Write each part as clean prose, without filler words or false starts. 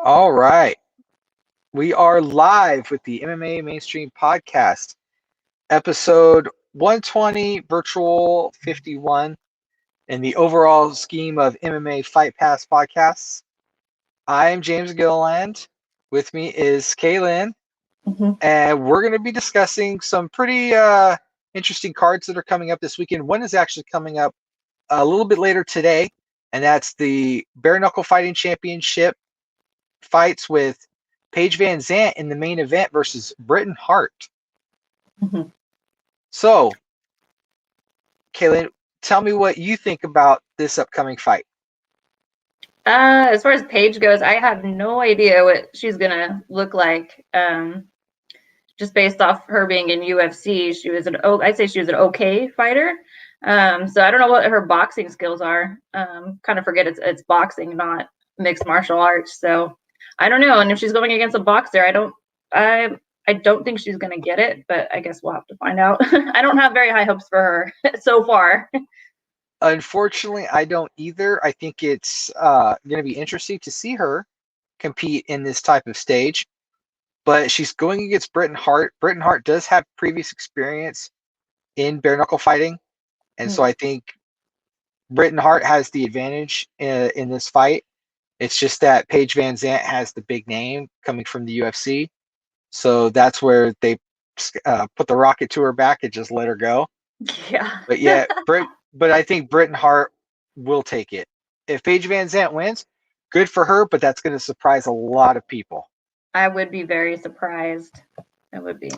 All right. We are live with the MMA Mainstream Podcast, episode 120, virtual 51, in the overall scheme of MMA Fight Pass podcasts. I am James Gilliland. With me is Kaelyn, and we're going to be discussing some pretty interesting cards that are coming up this weekend. One is actually coming up a little bit later today, and that's the Bare Knuckle Fighting Championship fights with Paige Van Zant in the main event versus Britain Hart. So, Kaelyn, tell me what you think about this upcoming fight. As far as Paige goes, I have no idea what she's gonna look like. Just based off her being in UFC, I'd say she was an okay fighter. So I don't know what her boxing skills are. Kind of forget it's boxing, not mixed martial arts. So I don't know. And if she's going against a boxer, I don't think she's gonna get it, but I guess we'll have to find out. I don't have very high hopes for her so far. Unfortunately, I don't either. I think it's going to be interesting to see her compete in this type of stage. But she's going against Britain Hart. Britain Hart does have previous experience in bare knuckle fighting. And so I think Britain Hart has the advantage in this fight. It's just that Paige Van Zant has the big name coming from the UFC. So that's where they put the rocket to her back and just let her go. Yeah. But yeah, but I think Britain Hart will take it. If Paige Van Zant wins, good for her, but that's going to surprise a lot of people. I would be very surprised. I would be.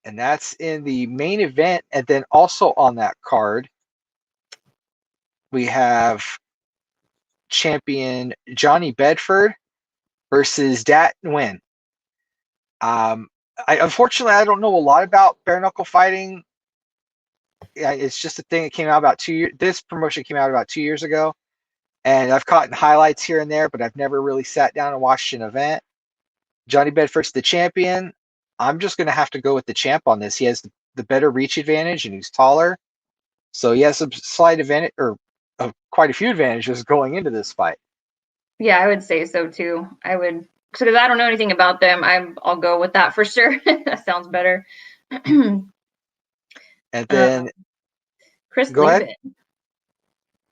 And that's in the main event. And then also on that card, we have champion Johnny Bedford versus Dat Nguyen. Unfortunately, I don't know a lot about bare knuckle fighting. It's just a thing that came out about 2 years. This promotion came out about 2 years ago, and I've caught highlights here and there, but I've never really sat down and watched an event. Johnny Bedford's the champion. I'm just going to have to go with the champ on this. He has the better reach advantage, and he's taller, so he has a slight advantage, or quite a few advantages going into this fight. Yeah, I would say so too. I would, because I don't know anything about them. I'll go with that for sure. That sounds better. And then Chris go Lieben. ahead.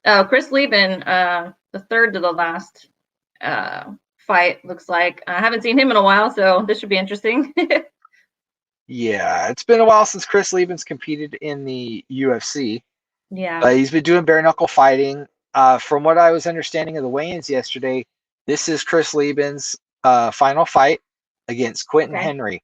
Oh, Chris Lieben, the third to the last fight, looks like. I haven't seen him in a while, so this should be interesting. Yeah, it's been a while since Chris Lieben's competed in the UFC. Yeah. But he's been doing bare knuckle fighting. From what I was understanding of the weigh-ins yesterday, this is Chris Lieben's final fight against Quentin Henry.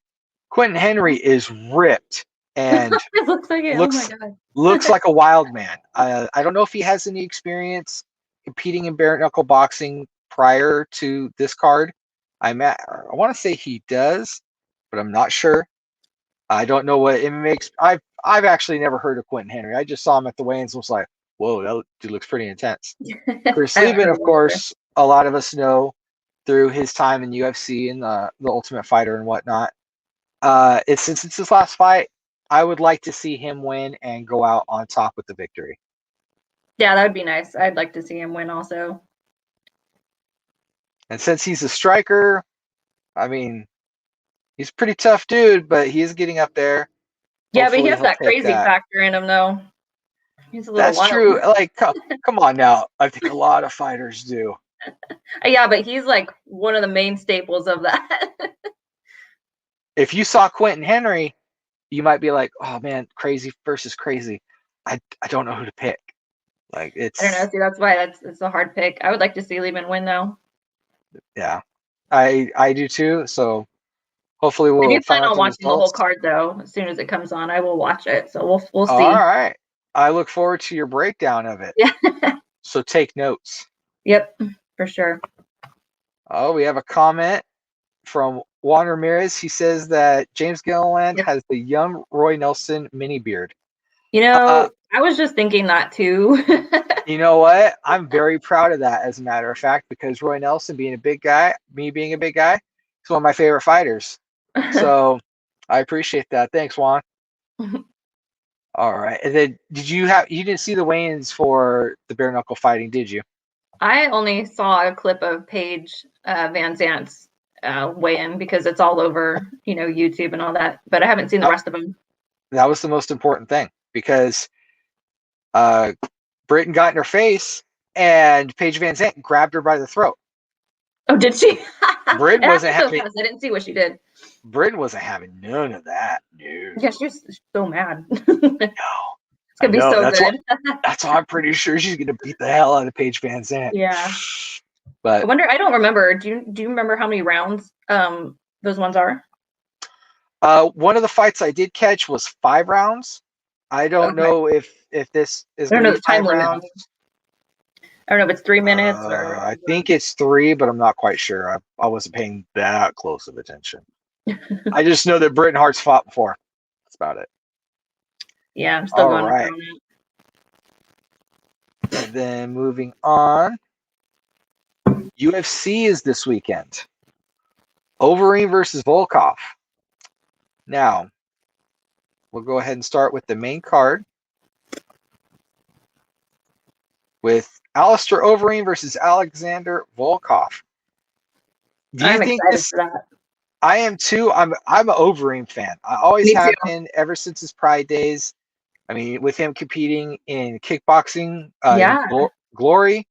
Quentin Henry is ripped and it looks like it. Looks, oh my God. looks like a wild man. I don't know if he has any experience competing in bare knuckle boxing prior to this card. I want to say he does, but I'm not sure. I don't know what MMA. I've actually never heard of Quentin Henry. I just saw him at the weigh-ins and was like, whoa, that dude looks pretty intense. Chris Lieben, of course, a lot of us know through his time in UFC and the Ultimate Fighter and whatnot. Since it's his last fight, I would like to see him win and go out on top with the victory. Yeah, that would be nice. I'd like to see him win also. And since he's a striker, I mean, he's a pretty tough dude, but he is getting up there. Yeah, but he has that crazy factor in him, though. He's a little That's true. Like, come on now. I think a lot of fighters do. Yeah, but he's like one of the main staples of that. If you saw Quentin Henry, you might be like, oh man, crazy versus crazy. I don't know who to pick. Like, it's. I don't know. See, that's why it's a hard pick. I would like to see Lieben win, though. Yeah, I do too. So hopefully we'll. I do plan on watching the whole card though. As soon as it comes on, I will watch it. So we'll see. All right. I look forward to your breakdown of it. Yeah. So take notes. Yep, for sure. Oh, we have a comment from Juan Ramirez. He says that James Gilliland has the young Roy Nelson mini beard. You know, I was just thinking that too. You know what? I'm very proud of that, as a matter of fact, because Roy Nelson being a big guy, me being a big guy, he's one of my favorite fighters. So I appreciate that. Thanks, Juan. All right. And then you didn't see the weigh-ins for the bare knuckle fighting, did you? I only saw a clip of Paige Van Zant's weigh-in because it's all over, YouTube and all that. But I haven't seen the rest of them. That was the most important thing because Britain got in her face and Paige Van Zant grabbed her by the throat. Oh, did she? Britain wasn't so fast. I didn't see what she did. Britain wasn't having none of that. No. Yeah, she's so mad. No. It's gonna be so good. That's why I'm pretty sure she's gonna beat the hell out of Paige Van Zant. Yeah. But I wonder. I don't remember. Do you remember how many rounds those ones are? One of the fights I did catch was 5 rounds. I don't know if this is I don't know the 5 time limit. rounds. I don't know if it's 3 minutes or. I think it's 3, but I'm not quite sure. I wasn't paying that close of attention. I just know that Britain Hart's fought before. That's about it. Yeah, I'm still going. Right. And then moving on, UFC is this weekend. Overeem versus Volkov. Now, we'll go ahead and start with the main card with Alistair Overeem versus Alexander Volkov. I'm excited for that. I am too. I'm an Overeem fan. I always have been ever since his Pride days. I mean, with him competing in kickboxing, Glory,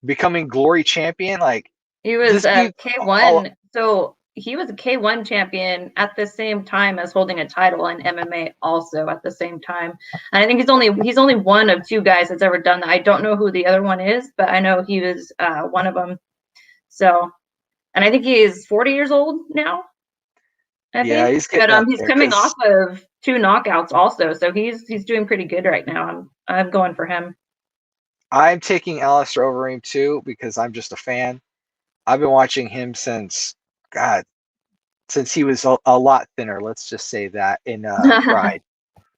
becoming Glory champion, like he was K1. So he was a K1 champion at the same time as holding a title in MMA, also at the same time. And I think he's only one of 2 guys that's ever done that. I don't know who the other one is, but I know he was one of them. So, and I think he is 40 years old now. He's coming off of 2 knockouts also, so he's doing pretty good right now. I'm going for him. I'm taking Alistair Overeem too because I'm just a fan. I've been watching him since he was a lot thinner. Let's just say that in Pride,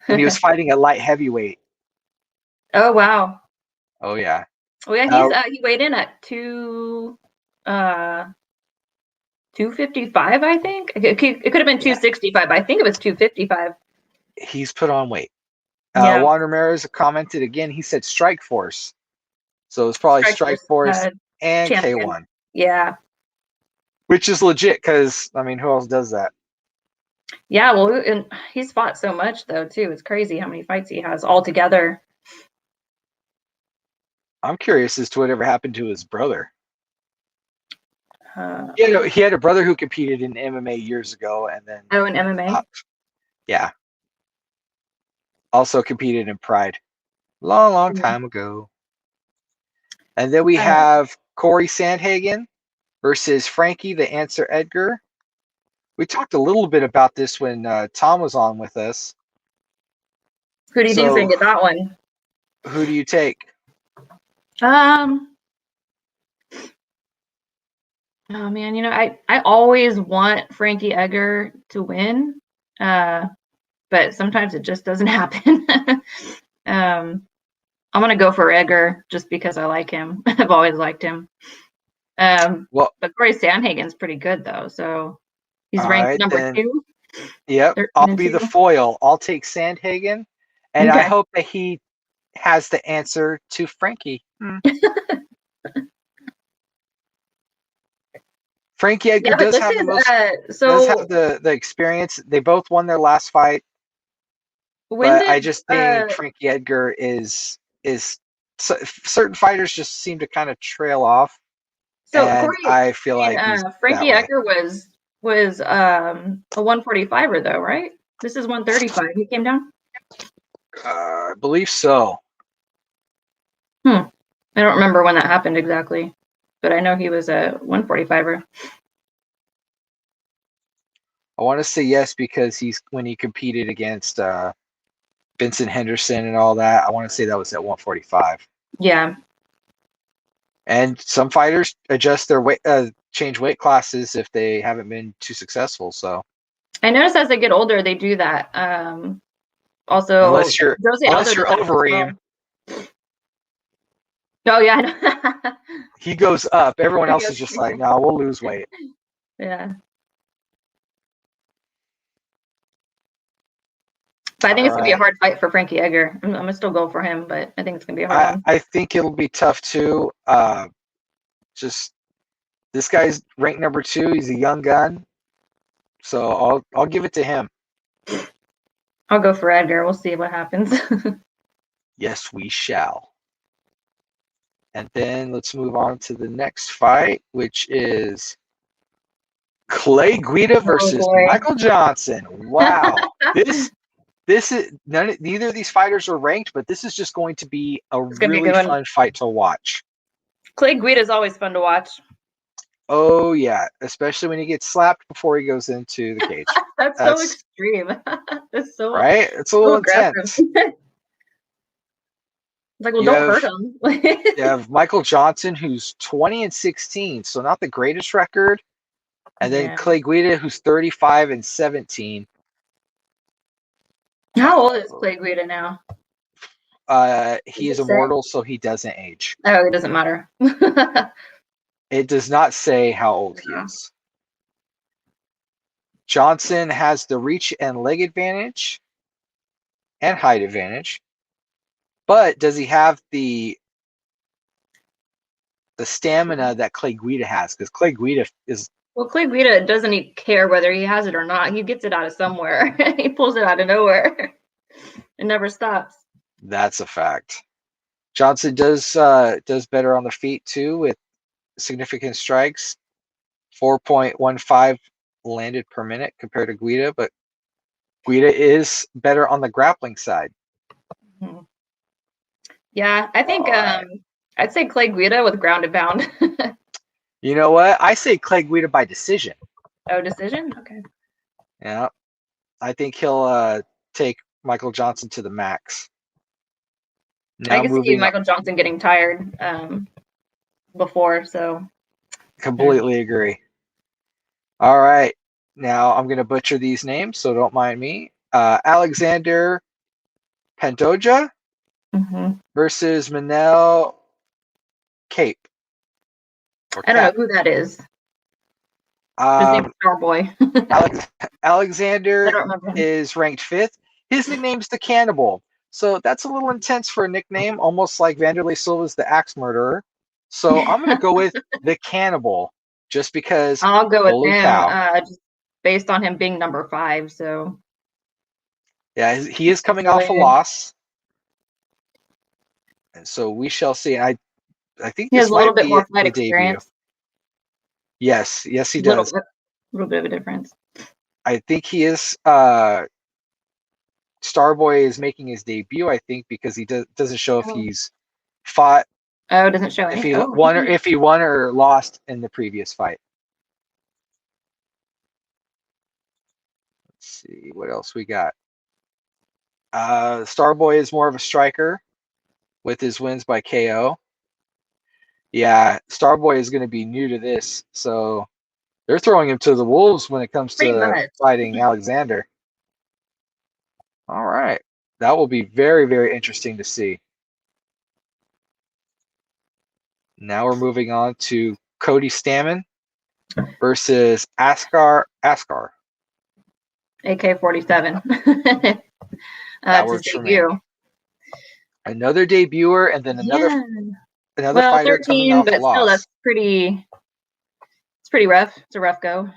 and he was fighting a light heavyweight. Oh wow! Oh yeah. Oh yeah. He weighed in at 255, I think. It could have been 265. But I think it was 255. He's put on weight. Juan Ramirez commented again. He said Strike Force. So it's probably Strike Force and champion. K1. Yeah. Which is legit because, I mean, who else does that? Yeah, well, and he's fought so much, though, too. It's crazy how many fights he has all together. I'm curious as to whatever happened to his brother. He had a brother who competed in MMA years ago, and then in MMA. Yeah. Also competed in Pride, long time ago. And then we have Corey Sandhagen versus Frankie the Answer Edgar. We talked a little bit about this when Tom was on with us. Who do you think is gonna get that one? Who do you take? Oh man, I always want Frankie Edgar to win, but sometimes it just doesn't happen. I'm gonna go for Edgar just because I like him. I've always liked him. But Corey Sandhagen's pretty good though, so he's ranked number 2. Yep, I'll be the foil. I'll take Sandhagen, and I hope that he has the answer to Frankie. Frankie Edgar does have the experience. They both won their last fight. I just think Frankie Edgar is certain fighters just seem to kind of trail off. So I feel like Frankie Edgar was a 145er though, right? This is 135. He came down. I believe so. I don't remember when that happened exactly, but I know he was a 145er. I want to say yes because when he competed against Vincent Henderson and all that. I want to say that was at 145. Yeah. And some fighters adjust their weight, change weight classes if they haven't been too successful. So I noticed as they get older, they do that. Also, unless you're Overeem. Oh yeah. He goes up. Everyone else is just like, no, we'll lose weight. Yeah. But I think it's going to be a hard fight for Frankie Edgar. I'm going to still go for him, but I think it's going to be a hard one. I think it'll be tough too. Just this guy's ranked number 2. He's a young gun, so I'll give it to him. I'll go for Edgar. We'll see what happens. Yes, we shall. And then let's move on to the next fight, which is Clay Guida versus Michael Johnson. Wow. This is neither of these fighters are ranked, but this is just going to be a really fun fight to watch. Clay Guida is always fun to watch. Oh yeah, especially when he gets slapped before he goes into the cage. That's so extreme. That's so right. It's a little intense. Like, well, don't hurt him. You have Michael Johnson, who's 20-16, so not the greatest record, and then Clay Guida, who's 35-17. How old is Clay Guida now? He is immortal, so he doesn't age. Oh, it doesn't matter. It does not say how old he is. Johnson has the reach and leg advantage and height advantage. But does he have the stamina that Clay Guida has? Because Clay Guida is... Well, Clay Guida doesn't even care whether he has it or not. He gets it out of somewhere. He pulls it out of nowhere. It never stops. That's a fact. Johnson does better on the feet, too, with significant strikes. 4.15 landed per minute compared to Guida, but Guida is better on the grappling side. Mm-hmm. Yeah, I think I'd say Clay Guida with ground and pound. You know what? I say Clay Guida by decision. Oh, decision? Okay. Yeah. I think he'll take Michael Johnson to the max. Now, I can see Michael Johnson getting tired before, so. Completely agree. All right. Now I'm going to butcher these names, so don't mind me. Alexander Pantoja versus Manel Cape. I don't know who that is. His name is Starboy. Alexander is ranked 5th. His nickname's the Cannibal. So that's a little intense for a nickname, almost like Vanderlei Silva's the Axe Murderer. So I'm going to go with the Cannibal, just because. I'll go with him, just based on him being number 5. So. Yeah, he is coming off a loss, and so we shall see. I think he has this a little might bit be more fight the experience. Debut. Yes, he does. A little bit of a difference. I think he is. Starboy is making his debut, I think, because he doesn't show if he's fought. Oh, it doesn't show if he won or lost in the previous fight. Let's see what else we got. Starboy is more of a striker with his wins by KO. Yeah, Starboy is going to be new to this, so they're throwing him to the wolves when it comes to fighting Alexander. All right. That will be very, very interesting to see. Now we're moving on to Cody Stamen versus Askar. AK-47. That works for me. Another debuter, and then another fighter 13, coming off a loss. Still, that's pretty. It's pretty rough. It's a rough go.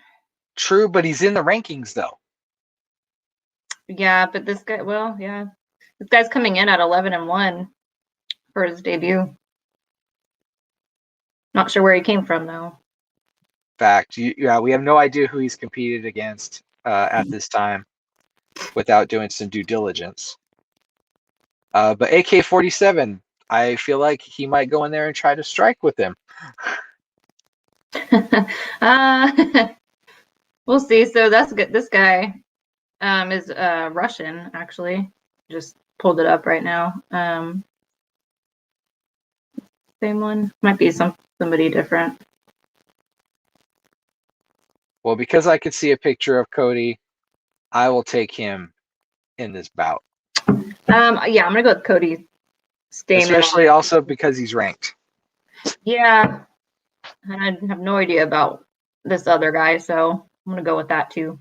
True, but he's in the rankings though. Yeah, but this guy, this guy's coming in at 11-1 for his debut. Not sure where he came from though. Fact, we have no idea who he's competed against at this time, without doing some due diligence. But AK-47, I feel like he might go in there and try to strike with him. We'll see. So that's good. This guy is Russian, actually. Just pulled it up right now. Same one. Might be somebody different. Well, because I could see a picture of Cody, I will take him in this bout. Yeah, I'm gonna go with Cody Stamen. Especially also because he's ranked. Yeah. And I have no idea about this other guy, so I'm gonna go with that too.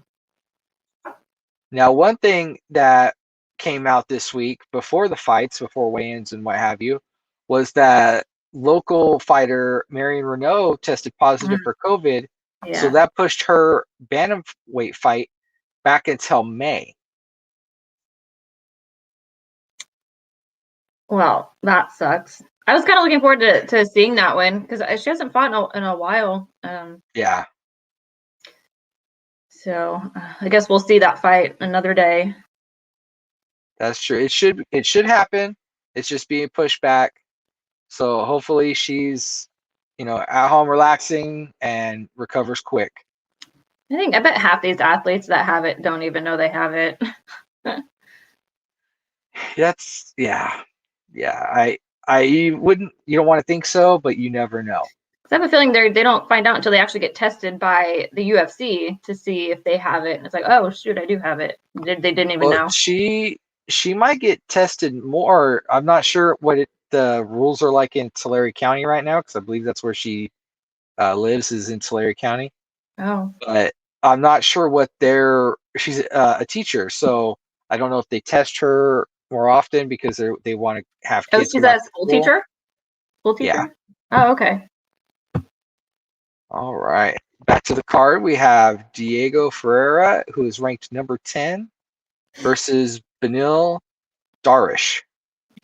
Now, one thing that came out this week before the fights, before weigh-ins and what have you, was that local fighter, Marion Renault, tested positive for COVID. So Yeah. that pushed her bantamweight fight back until May. Well, that sucks. I was kind of looking forward to seeing that one because she hasn't fought in a while. Yeah, So I guess we'll see that fight another day. that's true. It should happen. It's just being pushed back. So hopefully she's, at home relaxing and recovers quick. I bet half these athletes that have it don't even know they have it. Yeah. You don't want to think so, but you never know. I have a feeling they don't find out until they actually get tested by the UFC to see if they have it. And it's like, oh shoot, I do have it. They didn't even know. She might get tested more. I'm not sure what the rules are like in Tulare County right now, because I believe that's where she lives, is in Tulare County. Oh. But I'm not sure what she's a teacher, so I don't know if they test her more often because they want to have kids. She's a school teacher? School teacher? Yeah. Oh, okay. All right. Back to the card, we have Diego Ferreira, who is ranked number 10, versus Benil Dariush.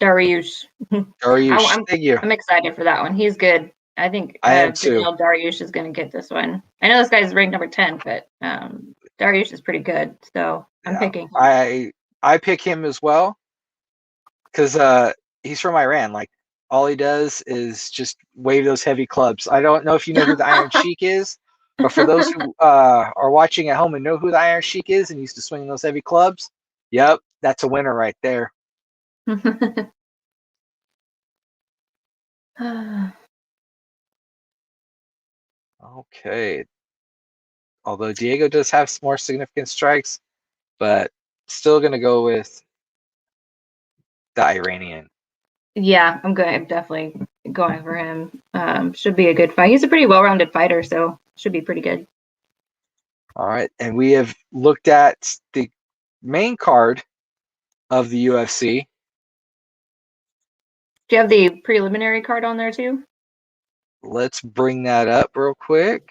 Dariush. Thank you. I'm excited for that one. He's good. I think I am too. Dariush is going to get this one. I know this guy's ranked number 10, but Dariush is pretty good, so I'm picking him. I pick him as well because he's from Iran. Like, all he does is just wave those heavy clubs. I don't know if you know who the Iron Sheik is, but for those who are watching at home and know who the Iron Sheik is and used to swing those heavy clubs, yep, that's a winner right there. Okay. Although Diego does have some more significant strikes, but still going to go with the Iranian. Yeah, I'm definitely going for him. Should be a good fight. He's a pretty well-rounded fighter, so should be pretty good. All right, and we have looked at the main card of the UFC. Do you have the preliminary card on there too? Let's bring that up real quick.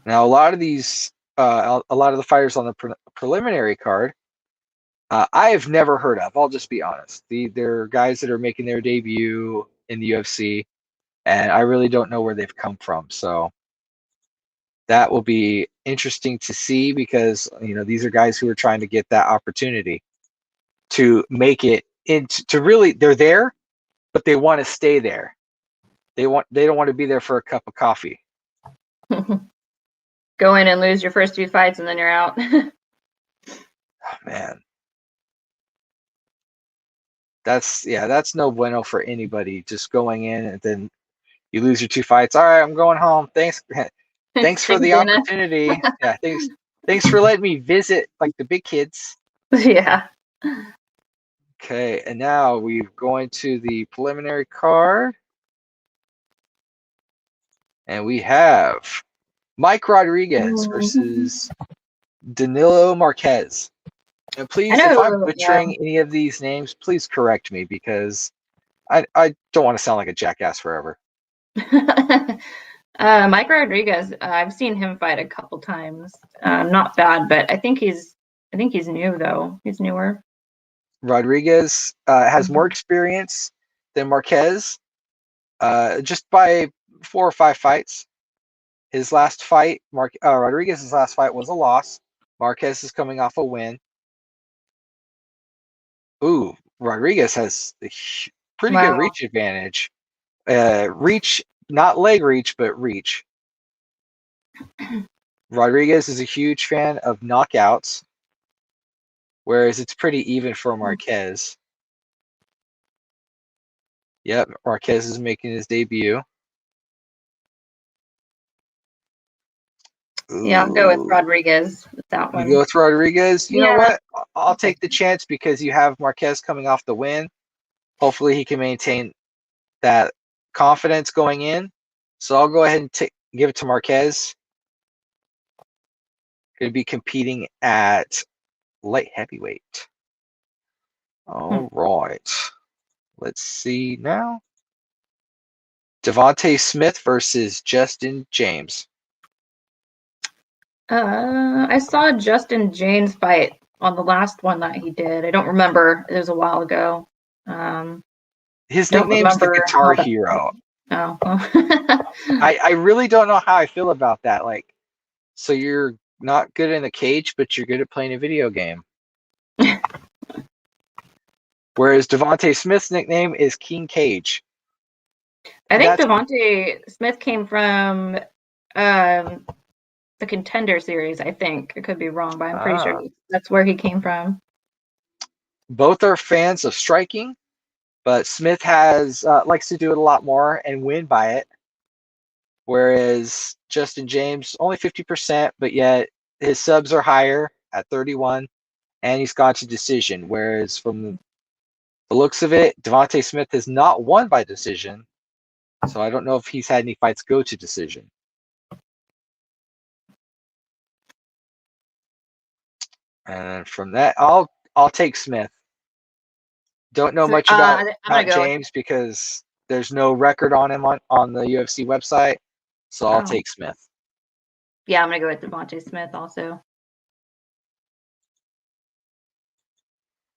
Now, a lot of these, a lot of the fighters on the preliminary card, I have never heard of. I'll just be honest. They're guys that are making their debut in the UFC, and I really don't know where they've come from. So that will be interesting to see because these are guys who are trying to get that opportunity to make it into really. They're there, but they want to stay there. They don't want to be there for a cup of coffee. Go in and lose your first 2 fights and then you're out. Oh, man. That's no bueno for anybody. Just going in and then you lose your 2 fights. All right, I'm going home. Thanks for the opportunity. Yeah, thanks for letting me visit like the big kids. Yeah. Okay, and now we're going to the preliminary card. And we have Mike Rodriguez versus Danilo Marquez. And please, if I'm butchering any of these names, please correct me because I don't want to sound like a jackass forever. Mike Rodriguez, I've seen him fight a couple times. Not bad, but I think he's new though. He's newer. Rodriguez has more experience than Marquez, just by 4 or 5 fights. His last fight, Rodriguez's last fight was a loss. Marquez is coming off a win. Ooh, Rodriguez has a pretty good reach advantage. Reach, not leg reach, but reach. Rodriguez is a huge fan of knockouts, whereas it's pretty even for Marquez. Yep, Marquez is making his debut. Yeah, I'll go with Rodriguez with that one. You go with Rodriguez? You know what? I'll take the chance because you have Marquez coming off the win. Hopefully he can maintain that confidence going in. So I'll go ahead and give it to Marquez. Going to be competing at light heavyweight. All right. Let's see now. Devonte Smith versus Justin James. I saw Justin James fight on the last one that he did. I don't remember. It was a while ago. His Don't nickname's the remember Guitar Hero. Oh. I really don't know how I feel about that. Like, so you're not good in the cage, but you're good at playing a video game. Whereas Devonte Smith's nickname is King Cage. I think Devonte Smith came from the Contender series, I think. I could be wrong, but I'm pretty sure that's where he came from. Both are fans of striking, but Smith has likes to do it a lot more and win by it. Whereas Justin James, only 50%, but yet his subs are higher at 31, and he's gone to decision. Whereas from the looks of it, Devonte Smith has not won by decision, so I don't know if he's had any fights go to decision. And from that, I'll take Smith. Don't know much about James because there's no record on him on the UFC website, so I'll take Smith. Yeah, I'm gonna go with Devonte Smith also.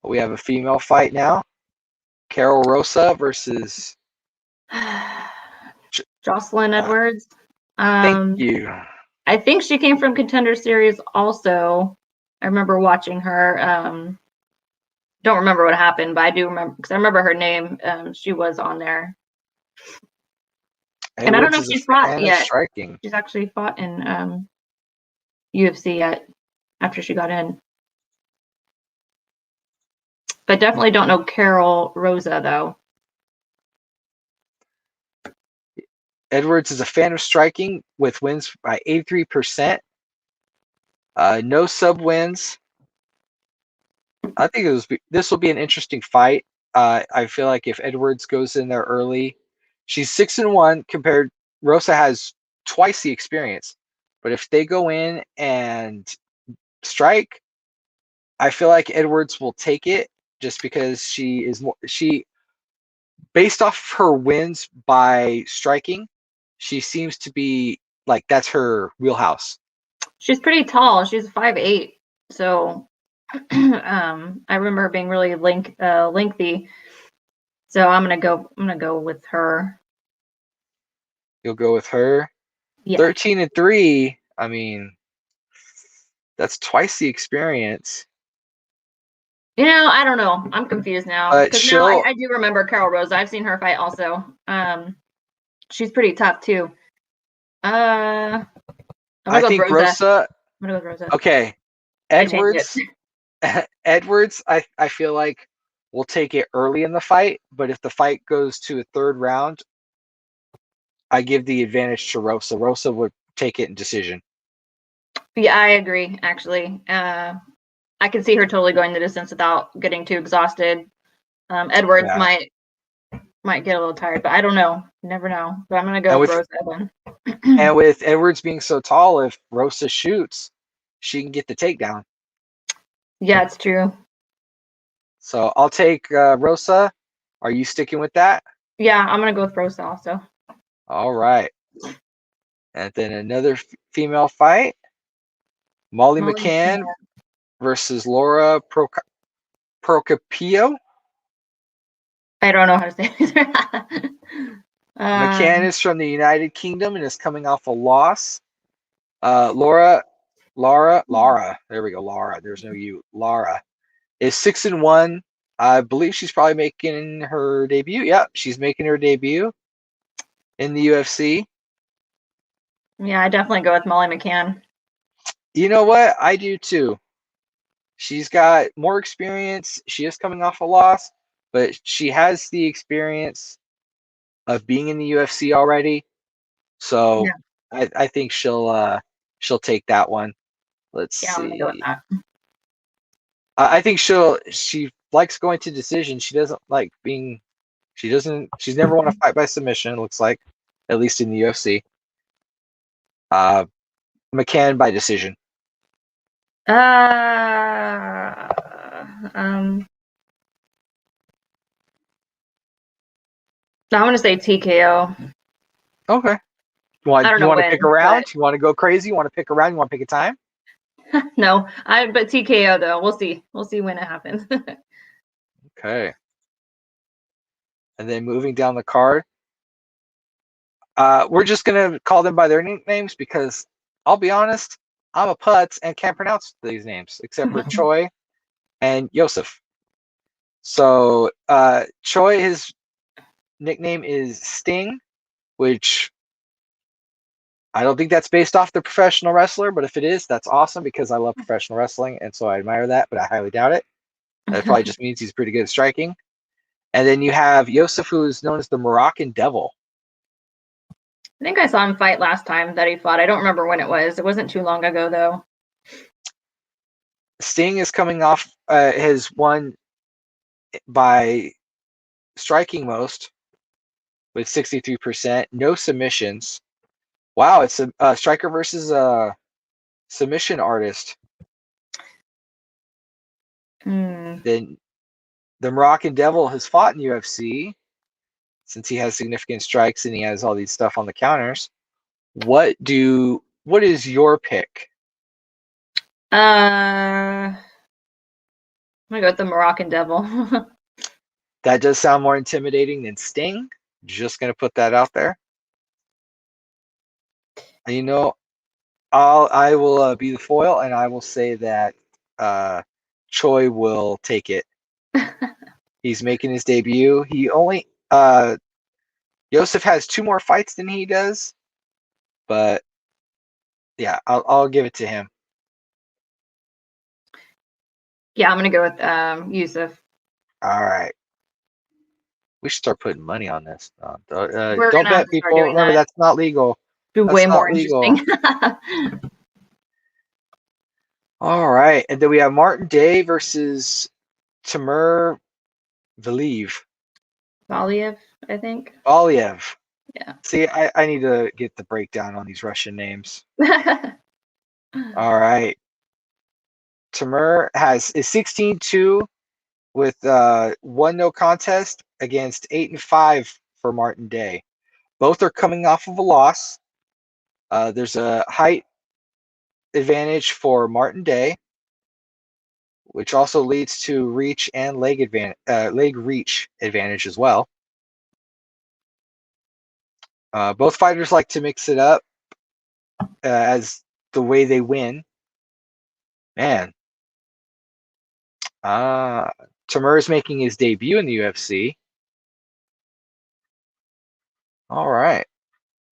We have a female fight now. Carol Rosa versus Jocelyn Edwards. Thank you. I think she came from Contender Series also. I remember watching her. Don't remember what happened, but I do remember because I remember her name. She was on there. And I don't know if she's fought yet. Striking. She's actually fought in UFC yet after she got in. But definitely don't know Carol Rosa, though. Edwards is a fan of striking with wins by 83%. No sub wins. I think this will be an interesting fight. I feel like if Edwards goes in there early, she's 6-1 compared. Rosa has twice the experience, but if they go in and strike, I feel like Edwards will take it just because she based off her wins by striking, she seems to be like that's her wheelhouse. She's pretty tall. She's 5'8", so I remember her being really lengthy. So I'm gonna go with her. You'll go with her. Yeah. 13-3. I mean, that's twice the experience. You know, I don't know. I'm confused now because now I do remember Carol Rosa. I've seen her fight also. She's pretty tough too. I think Rosa. I'm gonna go with Rosa. Okay, Edwards. Edwards, I feel like will take it early in the fight, but if the fight goes to a third round, I give the advantage to Rosa. Rosa would take it in decision. Yeah, I agree. Actually, I can see her totally going the distance without getting too exhausted. Edwards might get a little tired, but I don't know. You never know. But I'm gonna go with Rosa then. And with Edwards being so tall, if Rosa shoots, she can get the takedown. Yeah, it's true. So I'll take Rosa. Are you sticking with that? Yeah, I'm gonna go with Rosa also. All right. And then another female fight. Molly McCann versus Laura Procopio. I don't know how to say it. McCann is from the United Kingdom and is coming off a loss. Laura, there we go. Laura, there's no U. Laura is 6-1. I believe she's probably making her debut. Yep, she's making her debut in the UFC. Yeah, I definitely go with Molly McCann. You know what? I do too. She's got more experience. She is coming off a loss, but she has the experience of being in the UFC already. So yeah. I think she'll take that one. Let's see. I'm gonna go with that. I think she likes going to decision. She doesn't like being. She's never won a fight by submission. It looks like, at least in the UFC. McCann by decision. I want to say TKO. Okay. I don't You know want to when, pick a round? You want to go crazy? You want to pick a round? You want to pick a time? No, but TKO though. We'll see. We'll see when it happens. Okay. And then moving down the card, we're just gonna call them by their nicknames because I'll be honest, I'm a putz and can't pronounce these names except for Choi and Yosef. So Choi, his nickname is Sting, which I don't think that's based off the professional wrestler, but if it is, that's awesome because I love professional wrestling and so I admire that, but I highly doubt it. That probably just means he's pretty good at striking. And then you have Yosef, who is known as the Moroccan Devil. I think I saw him fight last time that he fought. I don't remember when it was. It wasn't too long ago though. Sting is coming off has won by striking most with 63%, no submissions. Wow, it's a striker versus a submission artist. Then the Moroccan Devil has fought in UFC since he has significant strikes and he has all these stuff on the counters. What is your pick? I'm gonna go with the Moroccan Devil. That does sound more intimidating than Sting. Just gonna put that out there. You know, I will be the foil, and I will say that Choi will take it. He's making his debut. He only Yosef has 2 more fights than he does, but yeah, I'll give it to him. Yeah, I'm gonna go with Yusuf. All right. We should start putting money on this. We're Don't gonna have bet, to start people. doing Remember, that. that's not legal. Be That's way not more legal. interesting. All right, and then we have Martin Day versus Timur Valiev. Valiev, I think. Valiev. Yeah. See, I need to get the breakdown on these Russian names. All right. Timur is 16-2 with 1 no contest against 8-5 for Martin Day. Both are coming off of a loss. There's a height advantage for Martin Day, which also leads to reach and leg reach advantage as well. Both fighters like to mix it up as the way they win. Man, Timur is making his debut in the UFC. All right.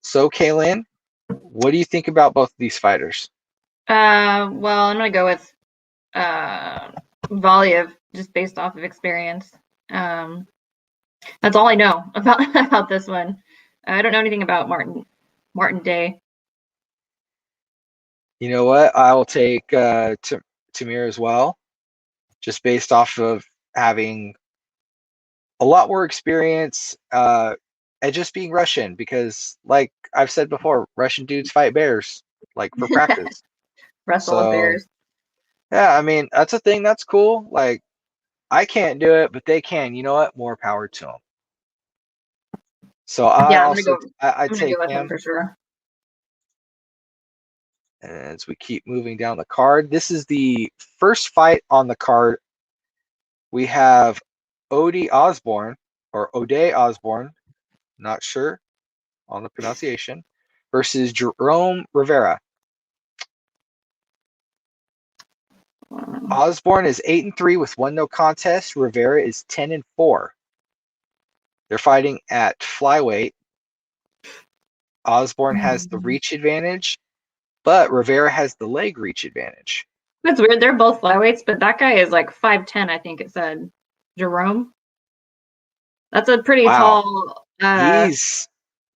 So, Kaelyn, what do you think about both of these fighters? Well, I'm gonna go with Valiev just based off of experience. That's all I know about this one. I don't know anything about Martin Day. You know what? I will take Timur as well, just based off of having a lot more experience and just being Russian. Because, like I've said before, Russian dudes fight bears, like for practice. Wrestle with bears. Yeah, I mean that's a thing. That's cool. Like I can't do it, but they can. You know what? More power to them. So I take go with him for sure. as we keep moving down the card. This is the first fight on the card. We have Osborne or Oday Osborne, not sure on the pronunciation, versus Jerome Rivera. Osborne is 8-3 with 1 no contest. Rivera is 10-4. They're fighting at flyweight. Osborne has the reach advantage, but Rivera has the leg reach advantage. That's weird. They're both flyweights, but that guy is like 5'10", I think it said. Jerome. That's a pretty tall. He's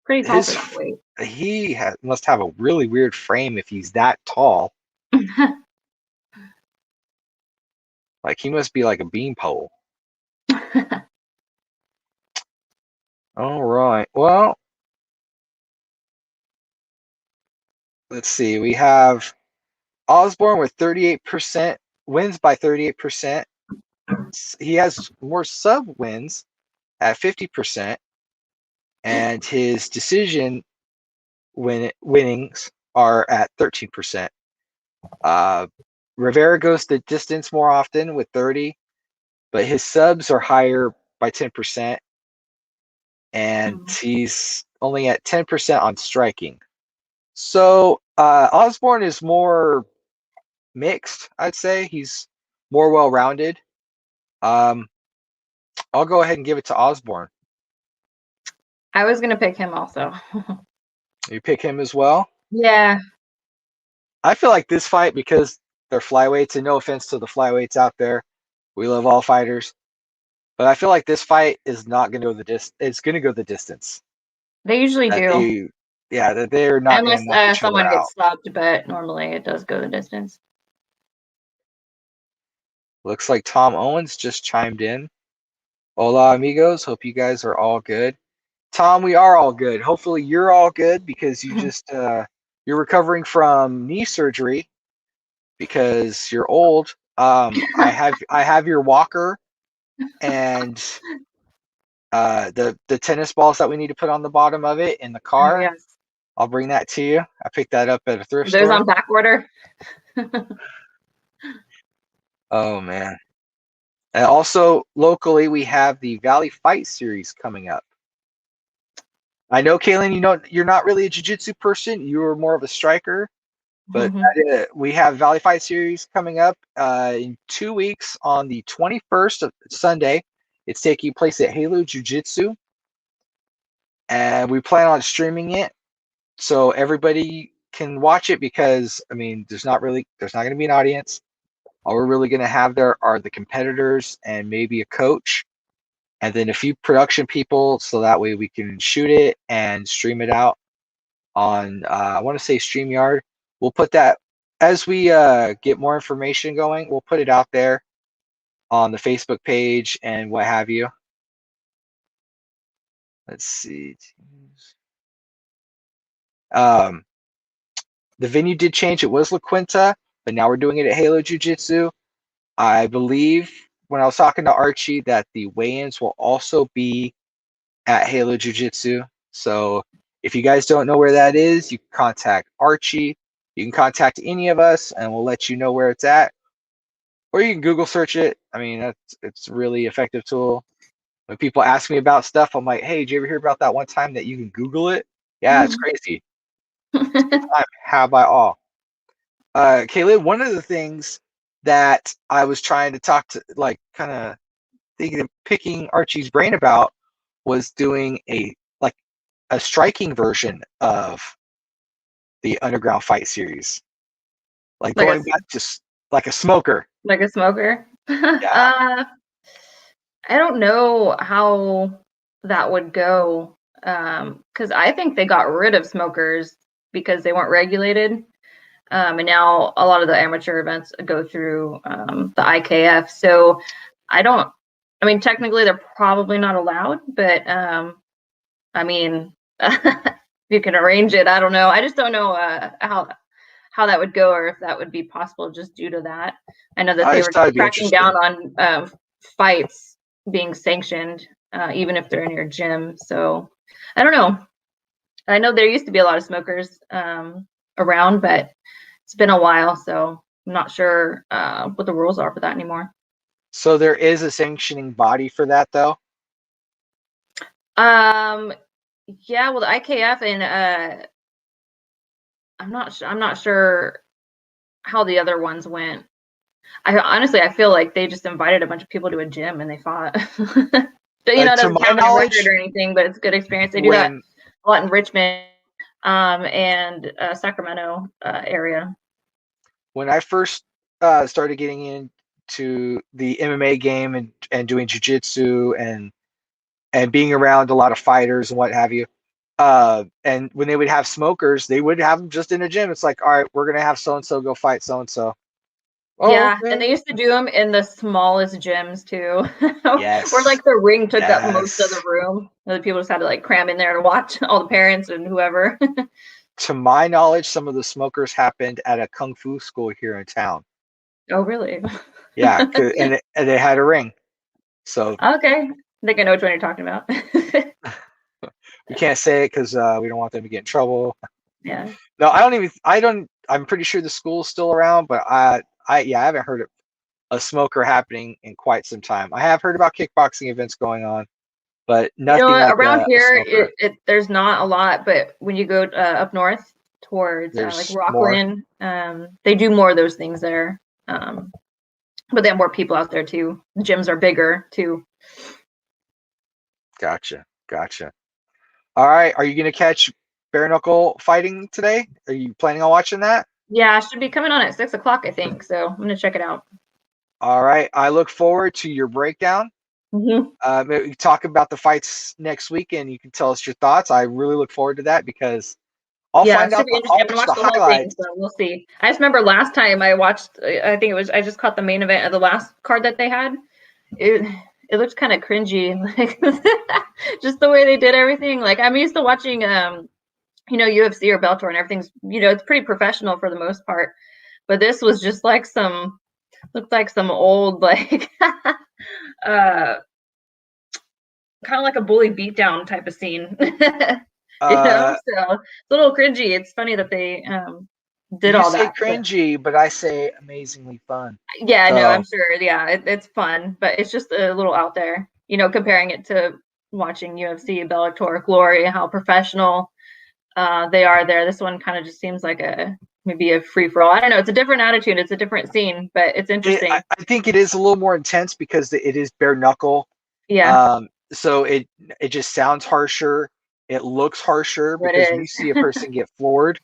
pretty tall for that weight. He must have a really weird frame if he's that tall. Like he must be like a beanpole. All right. Well, let's see. We have Osborne with 38%, wins by 38%. He has more sub wins at 50%. and his decision winnings are at 13%. Rivera goes the distance more often with 30, but his subs are higher by 10%, and he's only at 10% on striking. So Osborne is more mixed, I'd say. He's more well-rounded. I'll go ahead and give it to Osborne. I was going to pick him also. You pick him as well? Yeah. I feel like this fight, because they're flyweights, and no offense to the flyweights out there, we love all fighters, but I feel like this fight is not going to go the distance. It's going to go the distance. They usually do. That they're not going to knock unless each other someone out. gets stopped, but normally it does go the distance. Looks like Tom Owens just chimed in. Hola, amigos. Hope you guys are all good. Tom, we are all good. Hopefully you're all good, because you just you're recovering from knee surgery because you're old. I have your walker and the tennis balls that we need to put on the bottom of it in the car. Oh, yes. I'll bring that to you. I picked that up at a thrift Those store. on back order. Oh man. And also locally we have the Valley Fight Series coming up. I know, Kaelyn, you're not really a jiu-jitsu person. You're more of a striker. But we have Valley Fight Series coming up in 2 weeks on the 21st of Sunday. It's taking place at Halo Jiu-Jitsu. And we plan on streaming it so everybody can watch it, because, I mean, there's not going to be an audience. All we're really going to have there are the competitors and maybe a coach, and then a few production people, so that way we can shoot it and stream it out on, I want to say StreamYard. We'll put that, as we get more information going, we'll put it out there on the Facebook page and what have you. Let's see. The venue did change. It was La Quinta, but now we're doing it at Halo Jiu-Jitsu. I believe when I was talking to Archie that the weigh-ins will also be at Halo Jiu-Jitsu. So if you guys don't know where that is, you can contact Archie. You can contact any of us, and we'll let you know where it's at. Or you can Google search it. I mean, it's a really effective tool. When people ask me about stuff, I'm like, hey, did you ever hear about that one time that you can Google it? Yeah, it's crazy. How about all? Kaelyn, one of the things that I was trying to talk to, like, kind of thinking of picking Archie's brain about, was doing a striking version of the Underground Fight Series, like going back just like a smoker. Like a smoker? Yeah. I don't know how that would go, because I think they got rid of smokers because they weren't regulated, and now a lot of the amateur events go through the IKF. So I mean, technically they're probably not allowed, but I mean, you can arrange it. I don't know. I just don't know how that would go, or if that would be possible just due to that. I know that they were cracking down on fights being sanctioned, even if they're in your gym. So I don't know. I know there used to be a lot of smokers around, but it's been a while, so I'm not sure what the rules are for that anymore. So there is a sanctioning body for that, though? Yeah, well, the IKF, and I'm not sure how the other ones went. I feel like they just invited a bunch of people to a gym and they fought. But, it doesn't count on record or anything, but it's a good experience. They do that a lot in Richmond and Sacramento area. When I first started getting into the MMA game and doing jiu-jitsu and being around a lot of fighters and what have you, and when they would have smokers, they would have them just in a gym. It's like, all right, we're going to have so-and-so go fight so-and-so. Oh, yeah, okay. And they used to do them in the smallest gyms too. Yes. Where like the ring took up most of the room. The people just had to like cram in there to watch, all the parents and whoever. To my knowledge, some of the smokers happened at a kung fu school here in town. Oh, really? Yeah, and they had a ring. So okay, I think I know which one you're talking about. can't say it because we don't want them to get in trouble. Yeah. No, I'm pretty sure the school's still around, but I haven't heard of a smoker happening in quite some time. I have heard about kickboxing events going on, but nothing like around a here, smoker. there's not a lot, but when you go up north towards like There's Rockland, they do more of those things there. But they have more people out there too. The gyms are bigger too. Gotcha. All right, are you gonna catch bare knuckle fighting today? Are you planning on watching that? Yeah, I should be coming on at 6:00, I think. So I'm gonna check it out. All right, I look forward to your breakdown. Mm-hmm. Maybe we talk about the fights next week, and you can tell us your thoughts. I really look forward to that because I'll find out. Interesting. I haven't watched the whole thing, highlights. so we'll see. I just remember last time I watched. I think I just caught the main event of the last card that they had. It looked kind of cringy, like just the way they did everything. Like I'm used to watching, UFC or Bellator, and everything's, it's pretty professional for the most part. But this was just like looked like some old, like, kind of like a bully beatdown type of scene. So it's a little cringy. It's funny that they did all that. You say cringy, but I say amazingly fun. Yeah, no, I'm sure. Yeah, it's fun, but it's just a little out there. Comparing it to watching UFC, Bellator, Glory, how professional they are there. This one kind of just seems like maybe a free for all. I don't know. It's a different attitude. It's a different scene, but it's interesting. I think it is a little more intense because it is bare knuckle. Yeah. So it just sounds harsher. It looks harsher because when you see a person get floored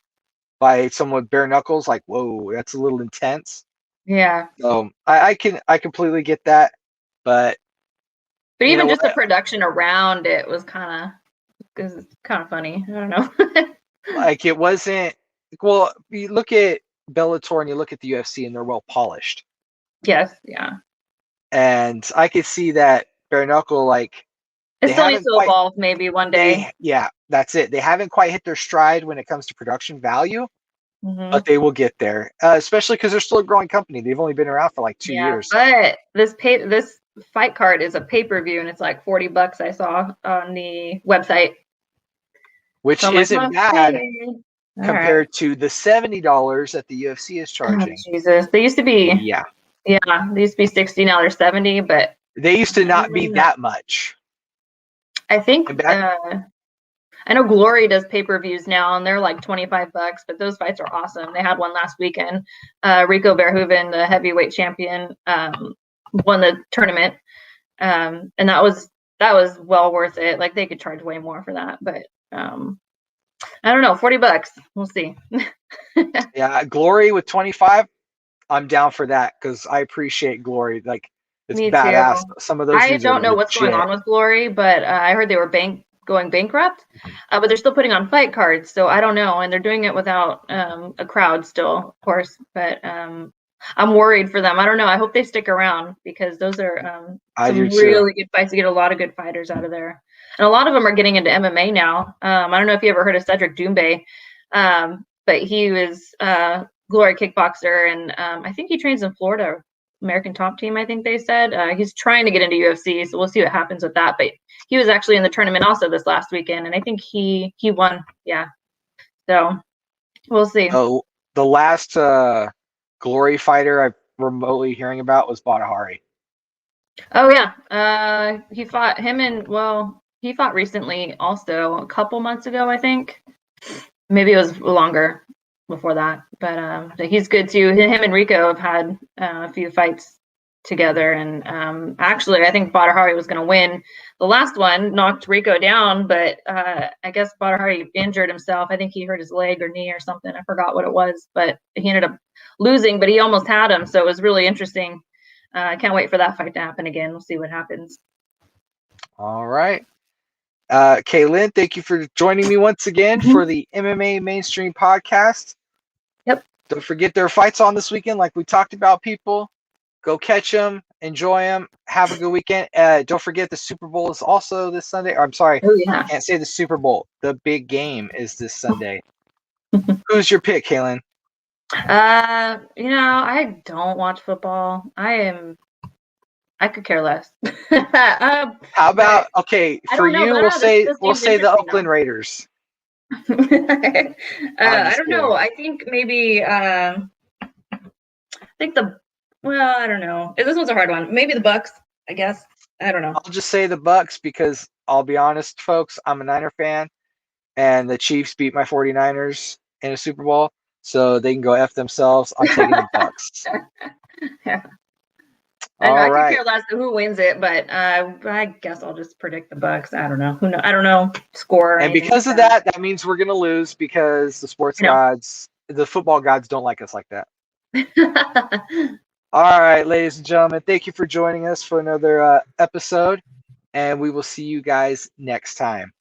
by someone with bare knuckles, like, whoa, that's a little intense. Yeah. So I completely get that, but even just the production around it was kind of funny. I don't know. Like it wasn't. Well, you look at Bellator and you look at the UFC, and they're well polished. Yes. Yeah. And I could see that bare knuckle, like, it still needs to evolve maybe one day. Yeah, that's it. They haven't quite hit their stride when it comes to production value, but they will get there, especially because they're still a growing company. They've only been around for like 2 years. But this fight card is a pay-per-view, and it's like $40 I saw on the website. Which isn't bad compared to the $70 that the UFC is charging. Oh, Jesus. They used to be they used to be 60, now they're 70, but they used to not be that much. I think I know Glory does pay-per-views now, and they're like $25, but those fights are awesome. They had one last weekend. Rico Verhoeven, the heavyweight champion, won the tournament, and that was well worth it. Like they could charge way more for that, but I don't know, $40. We'll see. Yeah, Glory with 25. I'm down for that because I appreciate Glory. Like it's badass. Too. Some of those. I don't know what's going on with Glory, but I heard they were going bankrupt, but they're still putting on fight cards, so I don't know, and they're doing it without a crowd still, of course, but I'm worried for them. I don't know. I hope they stick around because those are some really good fights. You get a lot of good fighters out of there, and a lot of them are getting into MMA now. I don't know if you ever heard of Cedric Doumbé, but he was Glory kickboxer, and I think he trains in Florida, American Top Team, I think they said. He's trying to get into UFC, so we'll see what happens with that. But he was actually in the tournament also this last weekend, and I think he won. Yeah, so we'll see. Oh, the last Glory fighter I'm remotely hearing about was Badahari. Oh yeah, he fought he fought recently also, a couple months ago, I think. Maybe it was longer before that, but he's good too. Him and Rico have had a few fights together, and actually I think Badahari was going to win the last one, knocked Rico down, but I guess Badahari injured himself. I think he hurt his leg or knee or something. I forgot what it was, but he ended up losing, but he almost had him, so it was really interesting. I can't wait for that fight to happen again. We'll see what happens. All right. Kaelyn, thank you for joining me once again for the MMA Mainstream Podcast. Yep. Don't forget there are fights on this weekend, like we talked about, people. Go catch them, enjoy them, have a good weekend. Don't forget the Super Bowl is also this Sunday. I'm sorry, I can't say the Super Bowl. The big game is this Sunday. Who's your pick, Kaelyn? I don't watch football. I I could care less. How about for you? We'll say the Oakland Raiders. I don't know. I think maybe. I don't know. This one's a hard one. Maybe the Bucks. I guess. I don't know. I'll just say the Bucks because I'll be honest, folks. I'm a Niner fan, and the Chiefs beat my 49ers in a Super Bowl, so they can go F themselves. I'm taking the Bucks. Yeah. I could care less who wins it, but I guess I'll just predict the Bucks. I don't know. I don't know score. And because of that means we're gonna lose because the sports gods, the football gods, don't like us like that. All right, ladies and gentlemen, thank you for joining us for another episode, and we will see you guys next time.